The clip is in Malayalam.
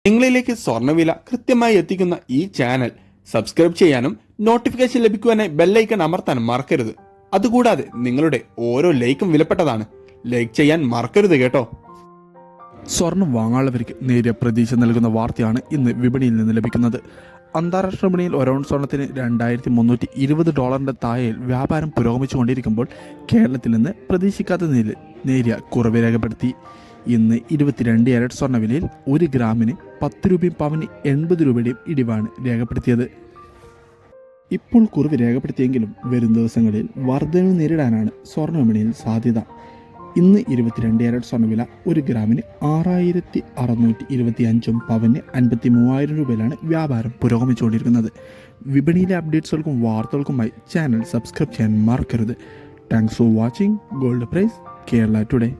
നിങ്ങളിലേക്ക് സ്വർണ്ണവില കൃത്യമായി എത്തിക്കുന്ന ഈ ചാനൽ സബ്സ്ക്രൈബ് ചെയ്യാനും നോട്ടിഫിക്കേഷൻ ലഭിക്കുവാനായി ബെല്ലൈക്കൺ അമർത്താനും മറക്കരുത്. അതുകൂടാതെ നിങ്ങളുടെ ഓരോ ലൈക്കും വിലപ്പെട്ടതാണ്. ലൈക്ക് ചെയ്യാൻ മറക്കരുത് കേട്ടോ. സ്വർണം വാങ്ങാനുള്ളവർക്ക് നേരിയ പ്രതീക്ഷ നൽകുന്ന വാർത്തയാണ് ഇന്ന് വിപണിയിൽ നിന്ന് ലഭിക്കുന്നത്. അന്താരാഷ്ട്ര വിപണിയിൽ ഒരൗൺസ് സ്വർണത്തിന് $2320 താഴെയിൽ വ്യാപാരം പുരോഗമിച്ചുകൊണ്ടിരിക്കുമ്പോൾ കേരളത്തിൽ നിന്ന് പ്രതീക്ഷിക്കാത്ത നിലയിൽ നേരിയ കുറവ് രേഖപ്പെടുത്തി. ഇന്ന് 22 ക്യാരറ്റ് സ്വർണ്ണവിലയിൽ 1 ഗ്രാമിന് 10 രൂപയും പവന് 80 രൂപയുടെയും ഇടിവാണ് രേഖപ്പെടുത്തിയത്. ഇപ്പോൾ കുറവ് രേഖപ്പെടുത്തിയെങ്കിലും വരും ദിവസങ്ങളിൽ വർധനവ് നേരിടാനാണ് സ്വർണ്ണ വിപണിയിൽ സാധ്യത. ഇന്ന് 22 ക്യാരറ്റ് സ്വർണ്ണവില 1 ഗ്രാമിന് 6625 പവന് 53,000 രൂപയിലാണ് വ്യാപാരം പുരോഗമിച്ചുകൊണ്ടിരിക്കുന്നത്. വിപണിയിലെ അപ്ഡേറ്റ്സുകൾക്കും വാർത്തകൾക്കുമായി ചാനൽ സബ്സ്ക്രൈബ് ചെയ്യാൻ മറക്കരുത്. Thanks for watching. Gold price Kerala today.